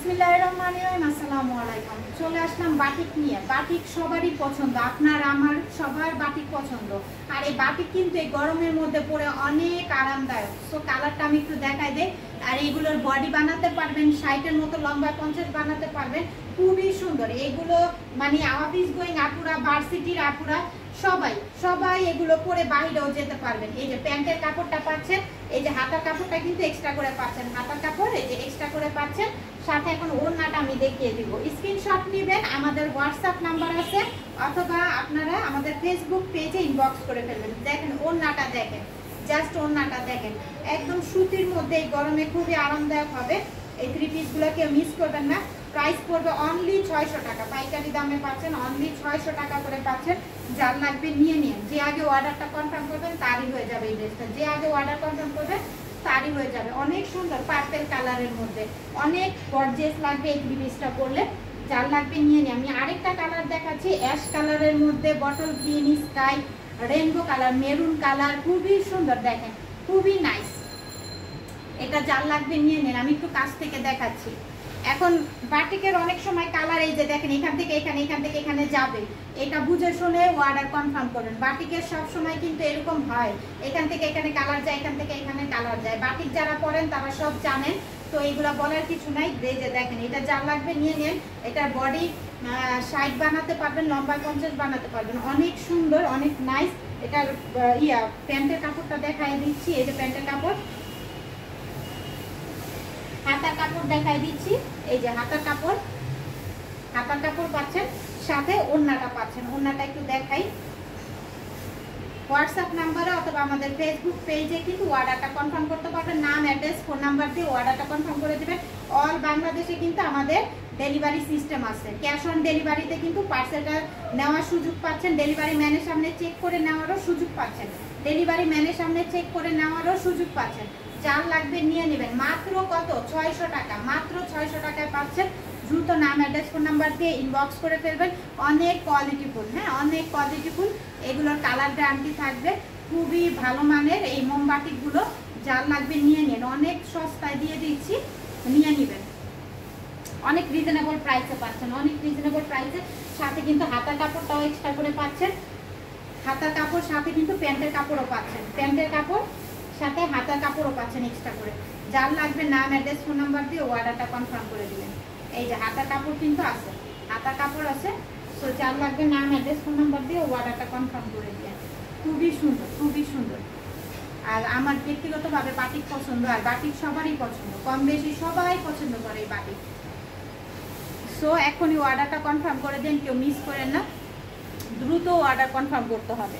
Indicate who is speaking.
Speaker 1: বিসমিল্লাহিররহমানিররহিম। আসসালামু আলাইকুম। চলে আসলাম বাটিক নিয়ে। বাটিক সবারই পছন্দ, আপনার আমার সবার বাটিক পছন্দ। আর এই বাটিক কিন্তু এই গরমের মধ্যে পরে অনেক আরামদায়ক। সো কালারটা আমি একটু দেখাই দেই। আর এগুলোর বডি বানাতে পারবেন 60-এর মতো লম্বা, 50 বানাতে পারবেন। খুবই সুন্দর এগুলো, মানে অফিস গোয়িং আপুরা, ভার্সিটির আপুরা সবাই এগুলো পরে বাইরেও যেতে পারবেন। এই যে প্যান্টের কাপড়টা পাচ্ছেন, এই যে হাতার কাপড়টা কিন্তু এক্সট্রা করে পাচ্ছেন। হাতার কাপড় এই যে এক্সট্রা করে পাচ্ছেন, সাথে এখন ওড়নাটা আমি দেখিয়ে দিব। স্ক্রিনশট নেবেন, আমাদের হোয়াটসঅ্যাপ নাম্বার আছে, অথবা আপনারা আমাদের ফেসবুক পেজে ইনবক্স করে ফেলবেন। দেখেন ওড়নাটা, দেখেন জাস্ট ওড়নাটা দেখেন, একদম সুতির মধ্যে এই গরমে খুবই আরামদায়ক হবে। এই থ্রি পিসগুলো কেউ মিস করবেন না। প্রাইস পড়বে অনলি 600 টাকা, পাইকারি দামে পাচ্ছেন, অনলি 600 টাকা করে পাচ্ছেন। যার লাগবে নিয়ে নিন। যে আগে অর্ডারটা কনফার্ম করবেন তারই হয়ে যাবে এই ড্রেসটা। যে আগে অর্ডার কনফার্ম করবেন তারই হয়ে যাবে। অনেক সুন্দর পার্পেল কালারের মধ্যে, অনেক গর্জিয়াস লাগবে এই থ্রি পিসটা পরলে। যার লাগবে নিয়ে নিন। আমি আরেকটা কালার দেখাচ্ছি, অ্যাশ কালারের মধ্যে, bottle green, sky, rainbow colour, maroon colour, খুবই সুন্দর, দেখেন খুবই নাইস। এটা যার লাগবে নিয়ে নেন। আমি একটু কাছ থেকে দেখাচ্ছি। এখন বাটিকের অনেক সময় কালার এই যে দেখেন, এখান থেকে এখানে, এখান থেকে এখানে যাবে, এটা বুঝে শুনে অর্ডার কনফার্ম করবেন। বাটিকের সব সময় কিন্তু এরকম হয়, এখান থেকে এখানে কালার যায়, এখান থেকে এখানে কালার যায়। বাটিক যারা পরেন তারা সব জানেন, তো এইগুলা বলার কিছু নাই। এই যে দেখেন, এটা যার লাগবে নিয়ে নেন। এটার বডি 60 বানাতে পারবেন, লম্বা 50 বানাতে পারবেন। অনেক সুন্দর, অনেক নাইস। এটার প্যান্টের কাপড়টা দেখাই দিচ্ছি। এই যে প্যান্টের কাপড়, হাতার কাপড় দেখাই দিচ্ছি। এই যে হাতার কাপড়, হাতার কাপড় পাচ্ছেন, সাথে ওড়নাটা পাচ্ছেন। ওড়নাটা একটু দেখাই। হোয়াটসঅ্যাপ নাম্বারে অথবা আমাদের ফেসবুক পেজে কিন্তু অর্ডারটা কনফার্ম করতে পারবেন। নাম, অ্যাড্রেস, ফোন নাম্বার দিয়ে অর্ডারটা কনফার্ম করে দেবেন। অল বাংলাদেশে কিন্তু আমাদের ডেলিভারি সিস্টেম আছে। ক্যাশ অন ডেলিভারিতে কিন্তু পার্সেলটা নেওয়ার সুযোগ পাচ্ছেন। ডেলিভারি ম্যানের সামনে চেক করে নেওয়ারও সুযোগ পাচ্ছেন। ডেলিভারি ম্যানের সামনে চেক করে নেওয়ারও সুযোগ পাচ্ছেন। যার লাগবে নিয়ে নেবেন। মাত্র কত? 600 টাকা, মাত্র 600 টাকায় পাচ্ছেন। দ্রুত নাম, অ্যাড্রেস, ফোন নাম্বার দিয়ে ইনবক্স করে ফেলবেন। অনেক কোয়ালিটিফুল, হ্যাঁ অনেক কোয়ালিটিফুল। এগুলোর কালার গ্যারান্টি থাকবে। খুবই ভালো মানের এই মোমবাতিগুলো। যার লাগবে নিয়ে নিন, অনেক সস্তায় দিয়ে দিচ্ছি, নিয়ে নেবেন। অনেক রিজনেবল প্রাইসে পাচ্ছেন, অনেক রিজনেবল প্রাইসে। সাথে কিন্তু হাতার কাপড়টাও এক্সট্রা করে পাচ্ছেন। হাতার কাপড় সাথে কিন্তু প্যান্টের কাপড়ও পাচ্ছেন। প্যান্টের কাপড় সাথে হাতার কাপড়ও পাচ্ছেন এক্সট্রা করে। যার লাগবে নাম, অ্যাড্রেস, ফোন নাম্বার দিয়ে অর্ডারটা কনফার্ম করে দিবেন। এই যে হাতার কাপড় কিন্তু আছে, হাতার কাপড় আছে। তো যার লাগবে নাম, অ্যাড্রেস, ফোন নাম্বার দিয়ে অর্ডারটা কনফার্ম করে দিবেন। খুবই সুন্দর, খুবই সুন্দর। আর আমার ব্যক্তিগতভাবে বাটিক পছন্দ, আর বাটিক সবারই পছন্দ, কম বেশি সবাই পছন্দ করে এই বাটিক। সো এখনই অর্ডারটা কনফার্ম করে দেন, কেউ মিস করেন না, দ্রুত অর্ডার কনফার্ম করতে হবে।